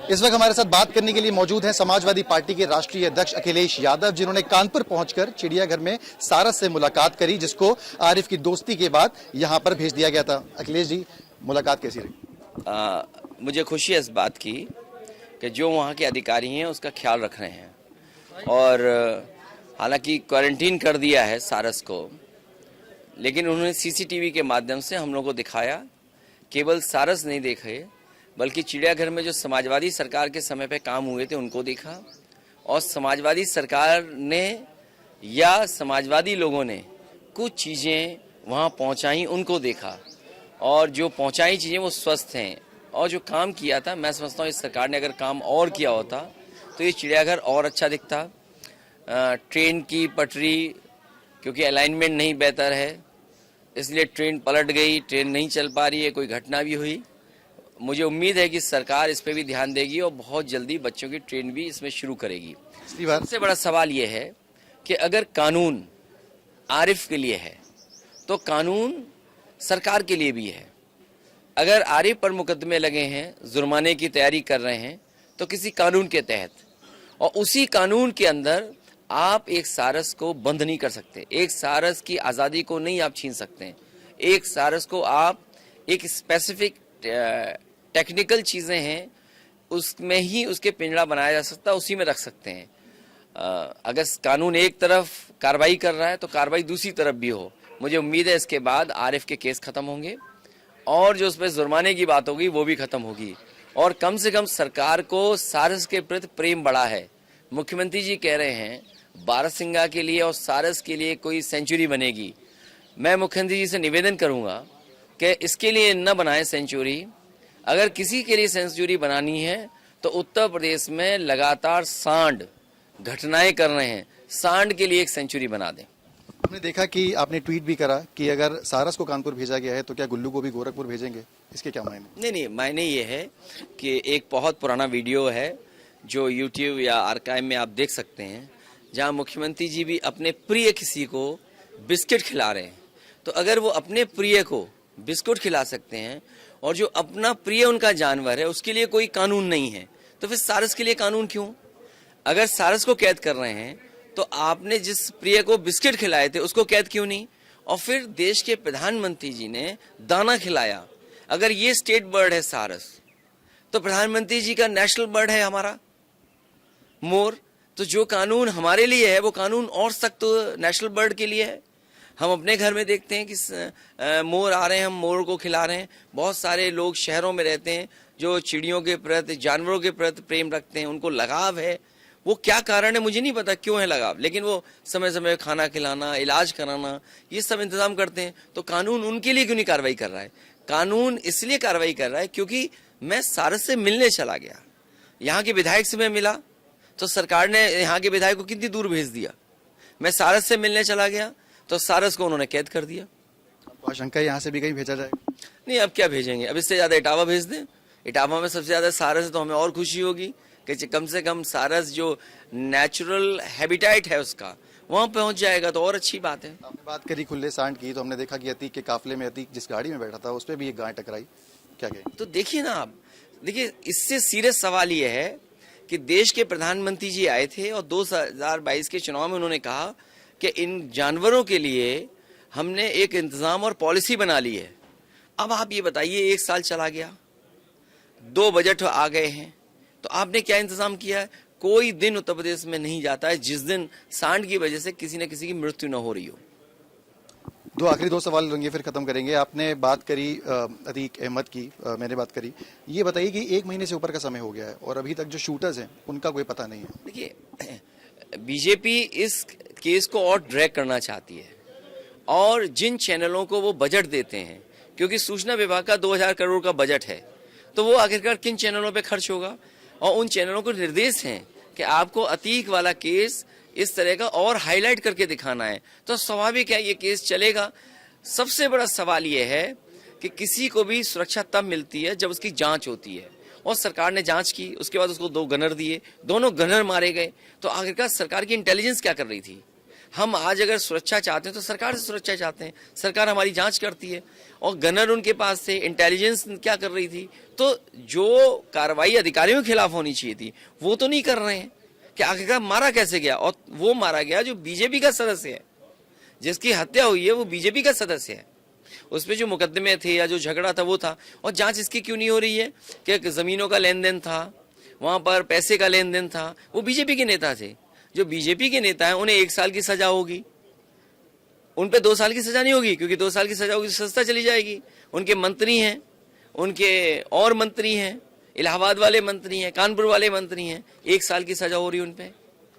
इस वक्त हमारे साथ बात करने के लिए मौजूद है समाजवादी पार्टी के राष्ट्रीय अध्यक्ष अखिलेश यादव, जिन्होंने कानपुर पहुंचकर चिड़ियाघर में सारस से मुलाकात करी, जिसको आरिफ की दोस्ती के बाद यहां पर भेज दिया गया था। अखिलेश जी, मुलाकात कैसी रही? मुझे खुशी है इस बात की कि जो वहाँ के अधिकारी हैं उसका ख्याल रख रहे हैं, और हालांकि क्वारंटीन कर दिया है सारस को, लेकिन उन्होंने सीसीटीवी के माध्यम से हम लोगों को दिखाया। केवल सारस नहीं देखे बल्कि चिड़ियाघर में जो समाजवादी सरकार के समय पे काम हुए थे उनको देखा, और समाजवादी सरकार ने या समाजवादी लोगों ने कुछ चीज़ें वहाँ पहुँचाई उनको देखा, और जो पहुँचाई चीज़ें वो स्वस्थ हैं। और जो काम किया था, मैं समझता हूँ इस सरकार ने अगर काम और किया होता तो ये चिड़ियाघर और अच्छा दिखता। ट्रेन की पटरी, क्योंकि अलाइनमेंट नहीं बेहतर है इसलिए ट्रेन पलट गई, ट्रेन नहीं चल पा रही है, कोई घटना भी हुई। मुझे उम्मीद है कि सरकार इस पे भी ध्यान देगी और बहुत जल्दी बच्चों की ट्रेन भी इसमें शुरू करेगी। सबसे बड़ा सवाल ये है कि अगर कानून आरिफ के लिए है तो कानून सरकार के लिए भी है। अगर आरिफ पर मुकदमे लगे हैं, जुर्माने की तैयारी कर रहे हैं, तो किसी कानून के तहत, और उसी कानून के अंदर आप एक सारस को बंद नहीं कर सकते, एक सारस की आज़ादी को नहीं आप छीन सकते। एक सारस को आप एक स्पेसिफिक टेक्निकल चीज़ें हैं उसमें ही उसके पिंजड़ा बनाया जा सकता है, उसी में रख सकते हैं। अगर कानून एक तरफ कार्रवाई कर रहा है तो कार्रवाई दूसरी तरफ भी हो। मुझे उम्मीद है इसके बाद आरिफ के केस खत्म होंगे और जो उस पर जुर्माने की बात होगी वो भी खत्म होगी, और कम से कम सरकार को सारस के प्रति प्रेम बढ़ा है। मुख्यमंत्री जी कह रहे हैं बारहसिंगा के लिए और सारस के लिए कोई सेंचुरी बनेगी। मैं मुख्यमंत्री जी से निवेदन करूंगा कि इसके लिए न बनाए सेंचुरी। अगर किसी के लिए सेंचुरी बनानी है तो उत्तर प्रदेश में लगातार सांड घटनाएं कर रहे हैं, सांड के लिए एक सेंचुरी बना दें। हमने देखा कि आपने ट्वीट भी करा कि अगर सारस को कानपुर भेजा गया है तो क्या गुल्लू को भी गोरखपुर भेजेंगे, इसके क्या मायने? नहीं, मायने ये है कि एक बहुत पुराना वीडियो है जो YouTube या आर्काइव में आप देख सकते हैं, जहां मुख्यमंत्री जी भी अपने प्रिय किसी को बिस्किट खिला रहे हैं। तो अगर वो अपने प्रिय को बिस्कुट खिला सकते हैं और जो अपना प्रिय उनका जानवर है उसके लिए कोई कानून नहीं है, तो फिर सारस के लिए कानून क्यों? अगर सारस को कैद कर रहे हैं तो आपने जिस प्रिय को बिस्किट खिलाए थे उसको कैद क्यों नहीं? और फिर देश के प्रधानमंत्री जी ने दाना खिलाया। अगर ये स्टेट बर्ड है सारस, तो प्रधानमंत्री जी का नेशनल बर्ड है हमारा मोर। तो जो कानून हमारे लिए है वो कानून और सख्त नेशनल बर्ड के लिए है। हम अपने घर में देखते हैं कि मोर आ रहे हैं, हम मोर को खिला रहे हैं। बहुत सारे लोग शहरों में रहते हैं जो चिड़ियों के प्रति, जानवरों के प्रति प्रेम रखते हैं, उनको लगाव है। वो क्या कारण है मुझे नहीं पता क्यों है लगाव, लेकिन वो समय समय खाना खिलाना, इलाज कराना, ये सब इंतजाम करते हैं। तो कानून उनके लिए क्यों नहीं कार्रवाई कर रहा है? कानून इसलिए कार्रवाई कर रहा है क्योंकि मैं सारस से मिलने चला गया, यहाँ के विधायक से मैं मिला, तो सरकार ने यहाँ के विधायक को कितनी दूर भेज दिया। मैं सारस से मिलने चला गया तो सारस को उन्होंने कैद कर दिया। आशंका यहाँ से भी कहीं भेजा जाएगा? नहीं, अब क्या भेजेंगे, अब इससे ज्यादा इटावा भेज दें। इटावा में सबसे ज्यादा सारस है तो हमें और खुशी होगी कि कम से कम सारस जो नेचुरल हैबिटेट है उसका वहां पहुंच जाएगा तो और अच्छी बात है। आपने बात करी खुले सांड की, तो हमने देखा कि अतीक के काफले में अतीक जिस गाड़ी में बैठा था उस पर भी एक गाय टकराई, क्या कहें? तो देखिए ना, आप देखिए, इससे सीरियस सवाल ये है कि देश के प्रधानमंत्री जी आए थे और 2022 के चुनाव में उन्होंने कहा कि इन जानवरों के लिए हमने एक इंतजाम और पॉलिसी बना ली है। अब आप ये बताइए, 1 साल चला गया, 2 बजट आ गए हैं, तो आपने क्या इंतजाम किया है? कोई दिन उत्तर प्रदेश में नहीं जाता है जिस दिन सांड की वजह से किसी न किसी की मृत्यु न हो रही हो। आखिरी 2 सवाल लेंगे फिर खत्म करेंगे। आपने बात करी अतीक अहमद की, मैंने बात करी। ये बताइए कि 1 महीने से ऊपर का समय हो गया है और अभी तक जो शूटर्स हैं उनका कोई पता नहीं है। देखिए, बीजेपी इस केस को और ड्रैग करना चाहती है, और जिन चैनलों को वो बजट देते हैं, क्योंकि सूचना विभाग का 2000 करोड़ का बजट है, तो वो आखिरकार किन चैनलों पे खर्च होगा? और उन चैनलों को निर्देश हैं कि आपको अतीक वाला केस इस तरह का और हाईलाइट करके दिखाना है, तो स्वाभाविक है ये केस चलेगा। सबसे बड़ा सवाल ये है कि किसी को भी सुरक्षा तब मिलती है जब उसकी जांच होती है, और सरकार ने जांच की, उसके बाद उसको 2 गनर दिए, दोनों गनर मारे गए। तो आखिरकार सरकार की इंटेलिजेंस क्या कर रही थी? हम आज अगर सुरक्षा चाहते हैं तो सरकार से सुरक्षा चाहते हैं, सरकार हमारी जांच करती है। और गनर उनके पास थे, इंटेलिजेंस क्या कर रही थी, तो जो कार्रवाई अधिकारियों के खिलाफ होनी चाहिए थी वो तो नहीं कर रहे हैं कि आखिरकार मारा कैसे गया। और वो मारा गया जो बीजेपी का सदस्य है, जिसकी हत्या हुई है वो बीजेपी का सदस्य है। उस पर जो मुकदमे थे या जो झगड़ा था वो था, और जांच इसकी क्यों नहीं हो रही है कि जमीनों का लेन देन था, वहां पर पैसे का लेन देन था, वो बीजेपी के नेता थे। जो बीजेपी के नेता हैं उन्हें 1 साल की सजा होगी, उन पे 2 साल की सजा नहीं होगी, क्योंकि 2 साल की सजा होगी तो सस्ता चली जाएगी। उनके मंत्री हैं, उनके और मंत्री हैं, इलाहाबाद वाले मंत्री हैं, कानपुर वाले मंत्री हैं, 1 साल की सजा हो रही है उन पे।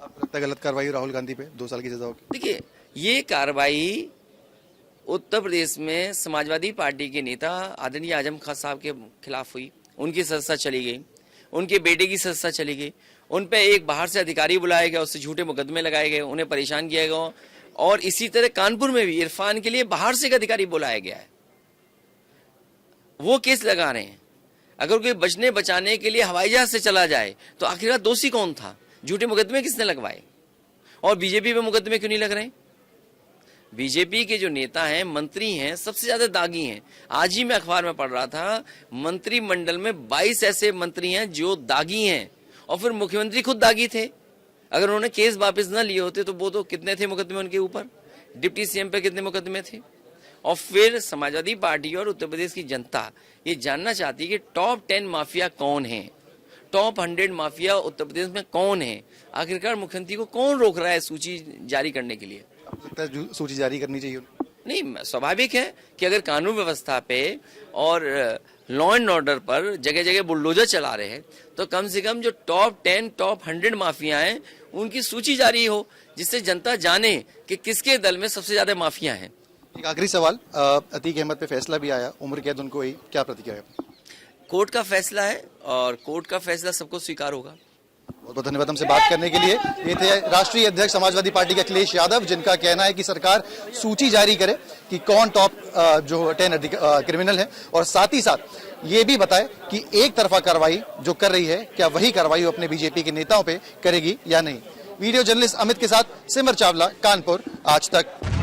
आपको लगता है गलत कार्रवाई राहुल गांधी पे 2 साल की सजा होगी? देखिए, ये कार्रवाई उत्तर प्रदेश में समाजवादी पार्टी के नेता आदरणीय आजम खान साहब के खिलाफ हुई, उनकी सजा चली गई, उनके बेटे की सजा चली गई, उन पे एक बाहर से अधिकारी बुलाया गया, उससे झूठे मुकदमे लगाए गए, उन्हें परेशान किया गया। और इसी तरह कानपुर में भी इरफान के लिए बाहर से एक अधिकारी बुलाया गया है, वो केस लगा रहे हैं। अगर कोई बचने बचाने के लिए हवाई जहाज से चला जाए तो आखिरकार दोषी कौन था, झूठे मुकदमे किसने लगवाए? और बीजेपी पे मुकदमे क्यों नहीं लग रहे? बीजेपी के जो नेता हैं, मंत्री हैं, सबसे ज्यादा दागी हैं। आज ही मैं अखबार में पढ़ रहा था, मंत्रिमंडल में 22 ऐसे मंत्री हैं जो दागी हैं, और फिर मुख्यमंत्री खुद दागी थे। अगर उन्होंने केस वापस न लिए होते तो वो तो कितने थे मुकदमे उनके ऊपर, डिप्टी सीएम पे कितने मुकदमे थे। और फिर समाजवादी पार्टी और उत्तर प्रदेश की जनता ये जानना चाहती है कि टॉप 10 माफिया कौन है, टॉप 100 माफिया उत्तर प्रदेश में कौन है। आखिरकार मुख्यमंत्री को कौन रोक रहा है सूची जारी करने के लिए? आपको लगता है सूची जारी करनी चाहिए? नहीं, स्वाभाविक है कि अगर कानून व्यवस्था पे और लॉ एंड ऑर्डर पर जगह जगह बुलडोजर चला रहे हैं तो कम से कम जो टॉप 10 टॉप 100 माफिया हैं उनकी सूची जारी हो, जिससे जनता जाने कि किसके दल में सबसे ज्यादा माफिया हैं। एक आखिरी सवाल, अतीक अहमद पे फैसला भी आया, उम्र कैद उनको हुई, क्या प्रतिक्रिया है? कोर्ट का फैसला है और कोर्ट का फैसला सबको स्वीकार होगा। बहुत बहुत धन्यवाद हमसे बात करने के लिए। ये थे राष्ट्रीय अध्यक्ष समाजवादी पार्टी के अखिलेश यादव, जिनका कहना है कि सरकार सूची जारी करे कि कौन टॉप जो 10 क्रिमिनल है, और साथ ही साथ ये भी बताए कि एक तरफा कार्रवाई जो कर रही है क्या वही कार्रवाई वो अपने बीजेपी के नेताओं पे करेगी या नहीं। वीडियो जर्नलिस्ट अमित के साथ सिमर चावला, कानपुर, आज तक।